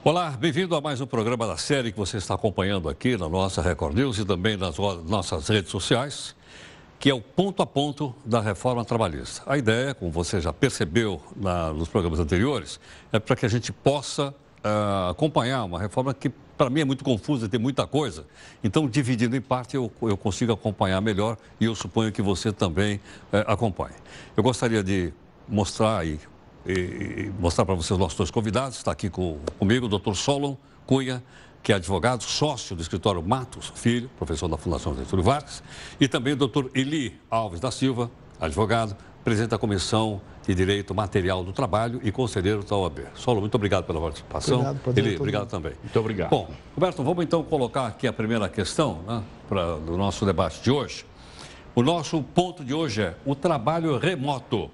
Olá, bem-vindo a mais um programa da série que você está acompanhando aqui na nossa Record News e também nas nossas redes sociais, que é o ponto a ponto da reforma trabalhista. A ideia, como você já percebeu nos programas anteriores, é para que a gente possa acompanhar uma reforma que, para mim, é muito confusa e tem muita coisa. Então, dividindo em parte, eu consigo acompanhar melhor e eu suponho que você também acompanhe. Eu gostaria de mostrar e mostrar para vocês os nossos dois convidados. Está aqui comigo o Dr. Solon Cunha, que é advogado, sócio do escritório Matos Filho, professor da Fundação Getúlio Vargas, e também o Dr. Eli Alves da Silva, advogado, presidente da Comissão de Direito Material do Trabalho e conselheiro da OAB. Solon, muito obrigado pela participação. Obrigado, Eli, obrigado também. Muito obrigado. Bom, Roberto, vamos então colocar aqui a primeira questão, né, do nosso debate de hoje. O nosso ponto de hoje é: o trabalho remoto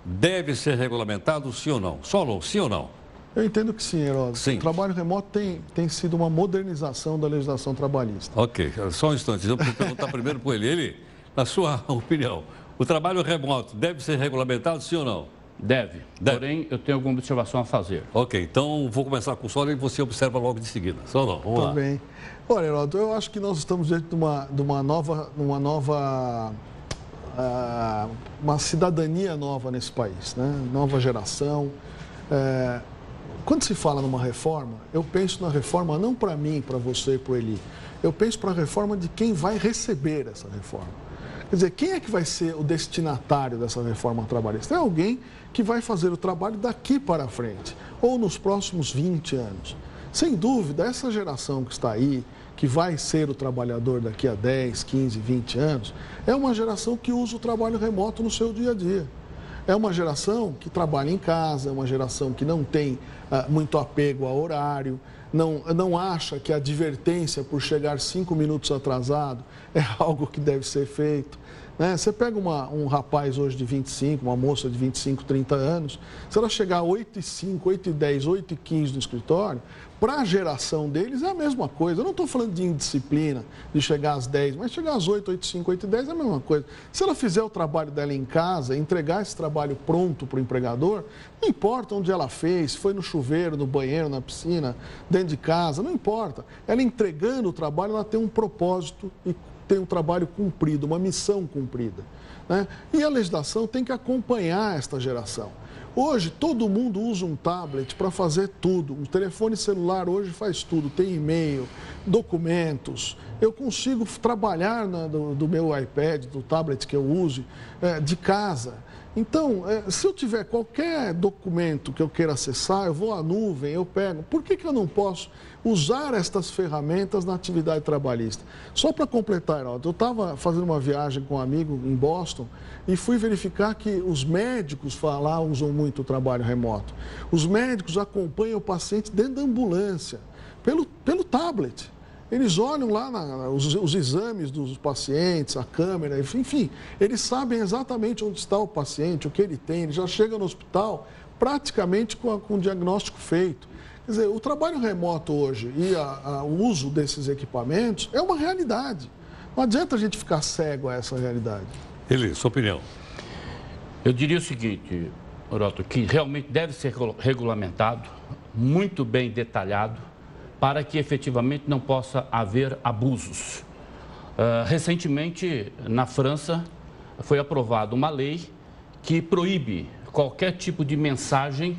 deve ser regulamentado, sim ou não? Solon, sim ou não? Eu entendo que sim, Heródoto. Sim. O trabalho remoto tem sido uma modernização da legislação trabalhista. Ok, só um instante. Eu vou perguntar primeiro para ele. Ele, na sua opinião, o trabalho remoto deve ser regulamentado, sim ou não? Deve. Porém, eu tenho alguma observação a fazer. Ok, então vou começar com o Solon e você observa logo de seguida. Solon, vamos lá. Tudo bem. Olha, Heródoto, eu acho que nós estamos diante de uma cidadania nova nesse país, né? Nova geração. Quando se fala numa reforma, eu penso na reforma não para mim, para você e para o Eli. Eu penso para a reforma de quem vai receber essa reforma. Quer dizer, quem é que vai ser o destinatário dessa reforma trabalhista? É alguém que vai fazer o trabalho daqui para frente, ou nos próximos 20 anos. Sem dúvida, essa geração que está aí, que vai ser o trabalhador daqui a 10, 15, 20 anos, é uma geração que usa o trabalho remoto no seu dia a dia. É uma geração que trabalha em casa, é uma geração que não tem muito apego a horário, não acha que a advertência por chegar 5 minutos atrasado é algo que deve ser feito. Né? Você pega um rapaz hoje de 25, uma moça de 25, 30 anos, se ela chegar 8h05, 8h10, 8h15 no escritório, para a geração deles é a mesma coisa. Eu não estou falando de indisciplina, de chegar às 10, mas chegar às 8, 8h05, 8h10 é a mesma coisa. Se ela fizer o trabalho dela em casa, entregar esse trabalho pronto para o empregador, não importa onde ela fez, se foi no chuveiro, no banheiro, na piscina, dentro de casa, não importa. Ela entregando o trabalho, ela tem um propósito e tem um trabalho cumprido, uma missão cumprida. Né? E a legislação tem que acompanhar esta geração. Hoje, todo mundo usa um tablet para fazer tudo. Um telefone celular hoje faz tudo. Tem e-mail, documentos. Eu consigo trabalhar do meu iPad, do tablet que eu use, de casa. Então, se eu tiver qualquer documento que eu queira acessar, eu vou à nuvem, eu pego. Por que eu não posso usar estas ferramentas na atividade trabalhista? Só para completar, eu estava fazendo uma viagem com um amigo em Boston e fui verificar que os médicos lá usam muito o trabalho remoto. Os médicos acompanham o paciente dentro da ambulância, pelo tablet. Eles olham lá os exames dos pacientes, a câmera, enfim, eles sabem exatamente onde está o paciente, o que ele tem, ele já chega no hospital praticamente com o diagnóstico feito. Quer dizer, o trabalho remoto hoje e o uso desses equipamentos é uma realidade. Não adianta a gente ficar cego a essa realidade. Eli, sua opinião? Eu diria o seguinte, Heródoto, que realmente deve ser regulamentado, muito bem detalhado, para que efetivamente não possa haver abusos. Recentemente, na França, foi aprovada uma lei que proíbe qualquer tipo de mensagem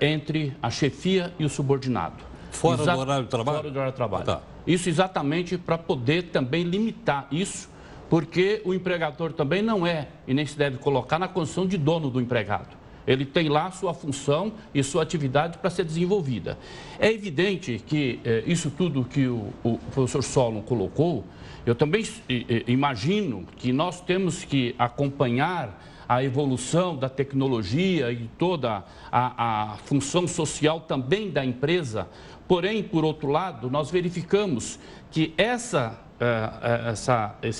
entre a chefia e o subordinado. Fora do horário de trabalho? Fora do horário de trabalho. Tá. Isso exatamente para poder também limitar isso, porque o empregador também não é e nem se deve colocar na condição de dono do empregado. Ele tem lá sua função e sua atividade para ser desenvolvida. É evidente que isso tudo que o professor Solon colocou, eu também imagino que nós temos que acompanhar a evolução da tecnologia e toda a função social também da empresa. Porém, por outro lado, nós verificamos que esse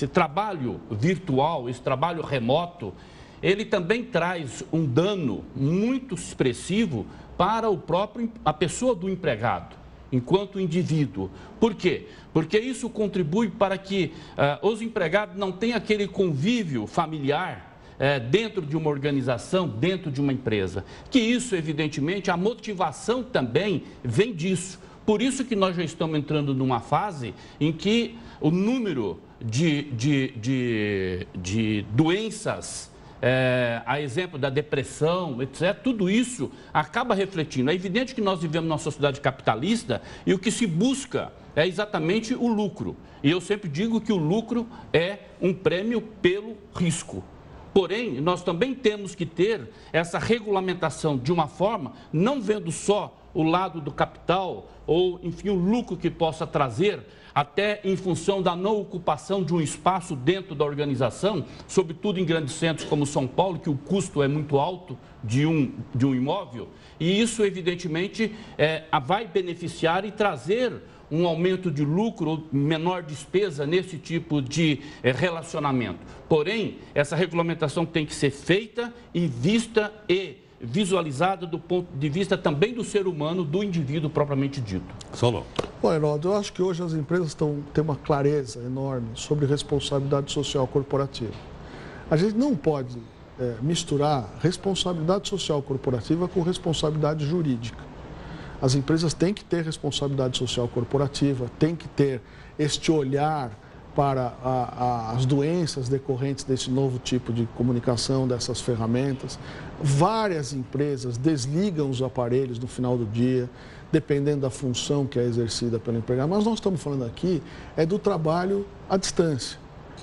trabalho virtual, esse trabalho remoto, ele também traz um dano muito expressivo para a pessoa do empregado, enquanto indivíduo. Por quê? Porque isso contribui para que os empregados não tenham aquele convívio familiar dentro de uma organização, dentro de uma empresa. Que isso, evidentemente, a motivação também vem disso. Por isso que nós já estamos entrando numa fase em que o número de doenças, a exemplo da depressão, etc., tudo isso acaba refletindo. É evidente que nós vivemos numa sociedade capitalista e o que se busca é exatamente o lucro. E eu sempre digo que o lucro é um prêmio pelo risco. Porém, nós também temos que ter essa regulamentação de uma forma, não vendo só o lado do capital ou, enfim, o lucro que possa trazer, até em função da não ocupação de um espaço dentro da organização, sobretudo em grandes centros como São Paulo, que o custo é muito alto de um imóvel, e isso, evidentemente, vai beneficiar e trazer um aumento de lucro, menor despesa nesse tipo de relacionamento. Porém, essa regulamentação tem que ser feita e vista e visualizada do ponto de vista também do ser humano, do indivíduo propriamente dito. Solon. Bom, Heródoto, eu acho que hoje as empresas têm uma clareza enorme sobre responsabilidade social corporativa. A gente não pode misturar responsabilidade social corporativa com responsabilidade jurídica. As empresas têm que ter responsabilidade social corporativa, têm que ter este olhar para as doenças decorrentes desse novo tipo de comunicação, dessas ferramentas. Várias empresas desligam os aparelhos no final do dia, dependendo da função que é exercida pelo empregado. Mas nós estamos falando aqui do trabalho à distância,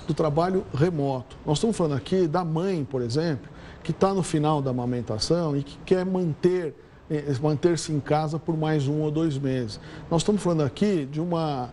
do trabalho remoto. Nós estamos falando aqui da mãe, por exemplo, que está no final da amamentação e que quer manter-se em casa por mais 1 ou 2 meses. Nós estamos falando aqui de uma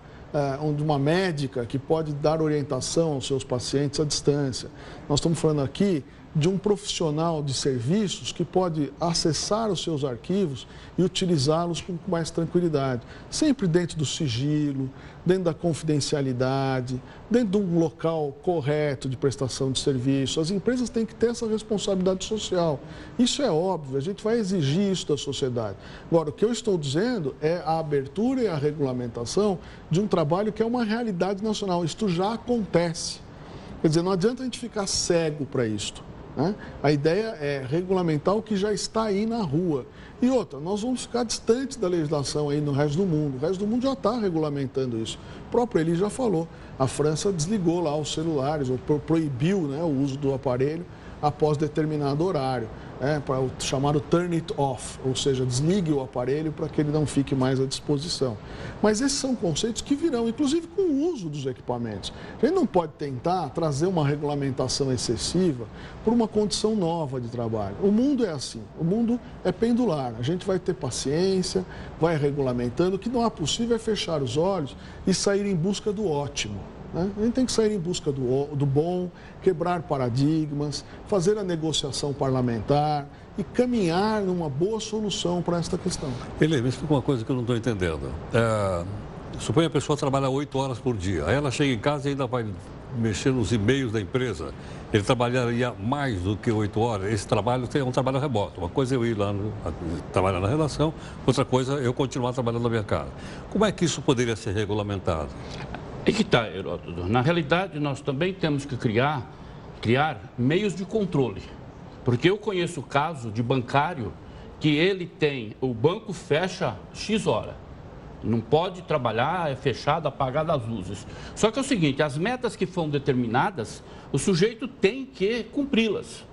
médica que pode dar orientação aos seus pacientes à distância. Nós estamos falando aqui de um profissional de serviços que pode acessar os seus arquivos e utilizá-los com mais tranquilidade. Sempre dentro do sigilo, dentro da confidencialidade, dentro de um local correto de prestação de serviço. As empresas têm que ter essa responsabilidade social. Isso é óbvio, a gente vai exigir isso da sociedade. Agora, o que eu estou dizendo é a abertura e a regulamentação de um trabalho que é uma realidade nacional. Isto já acontece. Quer dizer, não adianta a gente ficar cego para isto. Né? A ideia é regulamentar o que já está aí na rua. E outra, nós vamos ficar distantes da legislação aí no resto do mundo. O resto do mundo já está regulamentando isso. O próprio Eli já falou. A França desligou lá os celulares, ou proibiu, né, o uso do aparelho após determinado horário. Para o chamado turn it off, ou seja, desligue o aparelho para que ele não fique mais à disposição. Mas esses são conceitos que virão, inclusive com o uso dos equipamentos. A gente não pode tentar trazer uma regulamentação excessiva por uma condição nova de trabalho. O mundo é assim, o mundo é pendular. A gente vai ter paciência, vai regulamentando. O que não é possível é fechar os olhos e sair em busca do ótimo. A gente tem que sair em busca do bom, quebrar paradigmas, fazer a negociação parlamentar e caminhar numa boa solução para esta questão. Ele me explica uma coisa que eu não estou entendendo. Suponha a pessoa trabalha 8 horas por dia, aí ela chega em casa e ainda vai mexer nos e-mails da empresa. Ele trabalharia mais do que 8 horas. Esse trabalho é um trabalho remoto. Uma coisa é eu ir lá trabalhar na redação, outra coisa é eu continuar trabalhando na minha casa. Como é que isso poderia ser regulamentado? Aí que está, Heródoto. Na realidade, nós também temos que criar meios de controle. Porque eu conheço o caso de bancário que o banco fecha X hora. Não pode trabalhar, é fechado, apagado as luzes. Só que é o seguinte, as metas que foram determinadas, o sujeito tem que cumpri-las.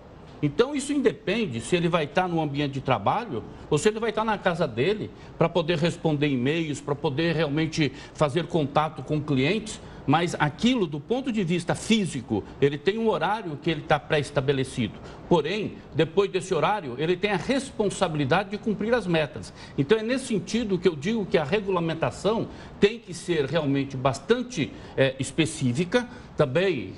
Então, isso independe se ele vai estar no ambiente de trabalho ou se ele vai estar na casa dele para poder responder e-mails, para poder realmente fazer contato com clientes. Mas aquilo, do ponto de vista físico, ele tem um horário que ele está pré-estabelecido. Porém, depois desse horário, ele tem a responsabilidade de cumprir as metas. Então, é nesse sentido que eu digo que a regulamentação tem que ser realmente bastante específica. Também,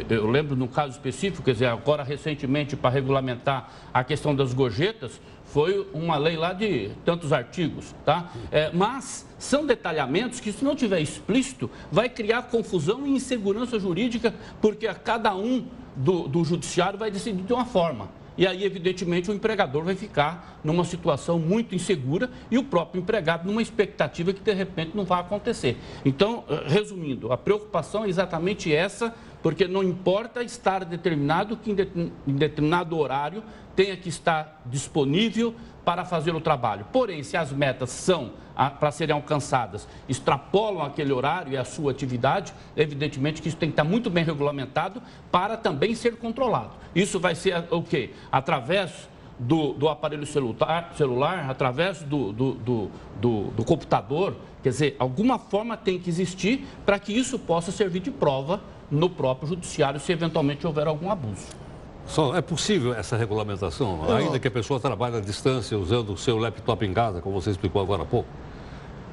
eu lembro num caso específico, quer dizer, agora recentemente, para regulamentar a questão das gorjetas, foi uma lei lá de tantos artigos, tá? Mas são detalhamentos que, se não tiver explícito, vai criar confusão e insegurança jurídica, porque a cada um do judiciário vai decidir de uma forma. E aí, evidentemente, o empregador vai ficar numa situação muito insegura e o próprio empregado numa expectativa que, de repente, não vai acontecer. Então, resumindo, a preocupação é exatamente essa porque não importa estar determinado que em determinado horário tenha que estar disponível para fazer o trabalho. Porém, se as metas são para serem alcançadas, extrapolam aquele horário e a sua atividade, evidentemente que isso tem que estar muito bem regulamentado para também ser controlado. Isso vai ser o quê? Através do aparelho celular, através do computador, quer dizer, alguma forma tem que existir para que isso possa servir de prova no próprio judiciário, se eventualmente houver algum abuso. Só é possível essa regulamentação, ainda que a pessoa trabalhe à distância, usando o seu laptop em casa, como você explicou agora há pouco?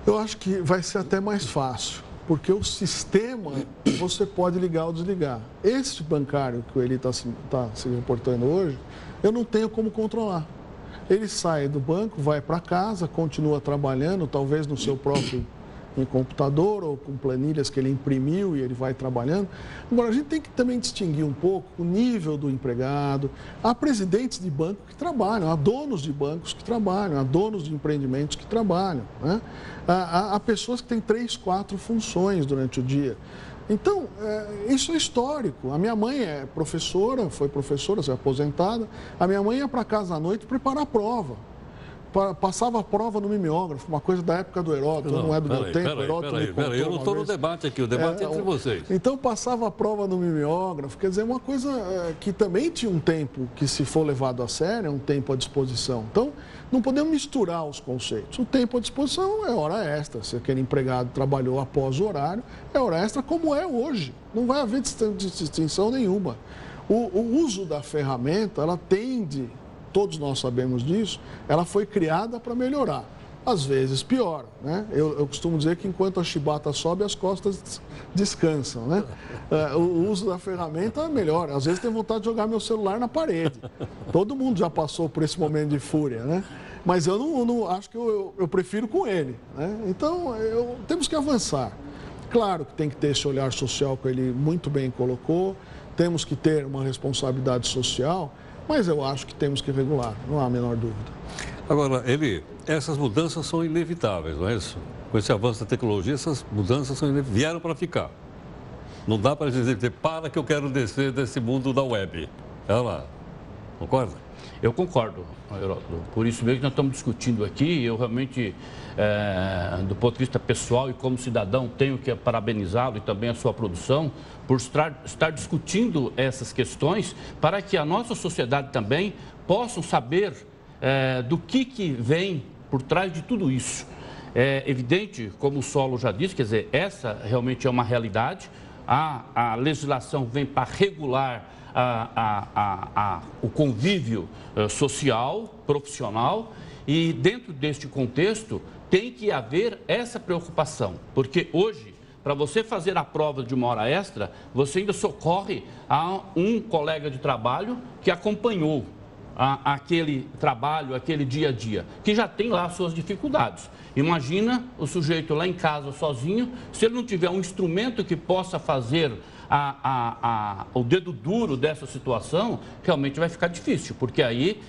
Eu acho que vai ser até mais fácil, porque o sistema você pode ligar ou desligar. Esse bancário que ele está se reportando hoje, eu não tenho como controlar. Ele sai do banco, vai para casa, continua trabalhando, talvez no seu próprio computador ou com planilhas que ele imprimiu e ele vai trabalhando. Agora, a gente tem que também distinguir um pouco o nível do empregado. Há presidentes de banco que trabalham, há donos de bancos que trabalham, há donos de empreendimentos que trabalham, né? Há pessoas que têm 3, 4 funções durante o dia. Então, isso é histórico. A minha mãe é professora, foi professora, se é aposentada. A minha mãe ia para casa à noite preparar a prova. Passava a prova no mimeógrafo, uma coisa da época do Heródoto, não é do meu tempo. Peraí, eu não estou no debate aqui, o debate é entre vocês. Então, passava a prova no mimeógrafo, quer dizer, uma coisa que também tinha um tempo que, se for levado a sério, é um tempo à disposição. Então, não podemos misturar os conceitos. O tempo à disposição é hora extra. Se aquele empregado trabalhou após o horário, é hora extra como é hoje. Não vai haver distinção nenhuma. O uso da ferramenta, ela tende... Todos nós sabemos disso, ela foi criada para melhorar. Às vezes piora, né? Eu costumo dizer que enquanto a chibata sobe, as costas descansam, né? O uso da ferramenta melhora. Às vezes tem vontade de jogar meu celular na parede. Todo mundo já passou por esse momento de fúria, né? Mas eu não acho que eu prefiro com ele, né? Então, temos que avançar. Claro que tem que ter esse olhar social que ele muito bem colocou, temos que ter uma responsabilidade social, mas eu acho que temos que regular, não há a menor dúvida. Agora, essas mudanças são inevitáveis, não é isso? Com esse avanço da tecnologia, essas mudanças vieram para ficar. Não dá para dizer, para que eu quero descer desse mundo da web. Olha lá, concorda? Eu concordo, Heródoto. Por isso mesmo que nós estamos discutindo aqui. Eu realmente, do ponto de vista pessoal e como cidadão, tenho que parabenizá-lo e também a sua produção por estar discutindo essas questões para que a nossa sociedade também possa saber do que vem por trás de tudo isso. É evidente, como o Solo já disse, quer dizer, essa realmente é uma realidade. A legislação vem para regular o convívio social, profissional, e dentro deste contexto tem que haver essa preocupação, porque hoje, para você fazer a prova de uma hora extra, você ainda socorre a um colega de trabalho que acompanhou aquele trabalho, aquele dia a dia, que já tem lá suas dificuldades. Imagina o sujeito lá em casa sozinho, se ele não tiver um instrumento que possa fazer o dedo duro dessa situação, realmente vai ficar difícil, porque aí,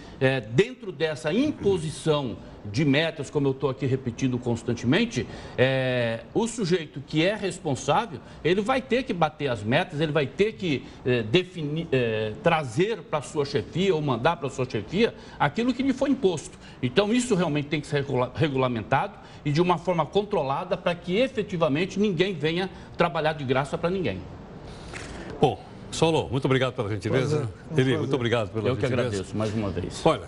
dentro dessa imposição de metas, como eu estou aqui repetindo constantemente, o sujeito que é responsável, ele vai ter que bater as metas, ele vai ter que definir, trazer para a sua chefia ou mandar para a sua chefia aquilo que lhe foi imposto. Então, isso realmente tem que ser regulamentado e de uma forma controlada para que efetivamente ninguém venha trabalhar de graça para ninguém. Bom, Solo, muito obrigado pela gentileza. Eli, muito obrigado pela gentileza. Eu que agradeço mais uma vez. Olha,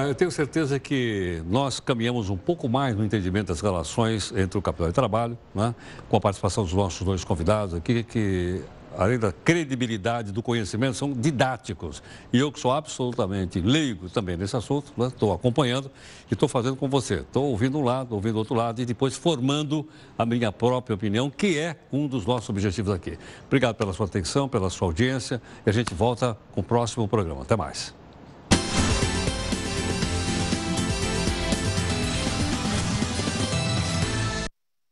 eu tenho certeza que nós caminhamos um pouco mais no entendimento das relações entre o capital e o trabalho, né? Com a participação dos nossos 2 convidados aqui, que além da credibilidade do conhecimento, são didáticos. E eu que sou absolutamente leigo também nesse assunto, estou acompanhando e estou fazendo com você. Estou ouvindo um lado, ouvindo o outro lado e depois formando a minha própria opinião, que é um dos nossos objetivos aqui. Obrigado pela sua atenção, pela sua audiência e a gente volta com o próximo programa. Até mais.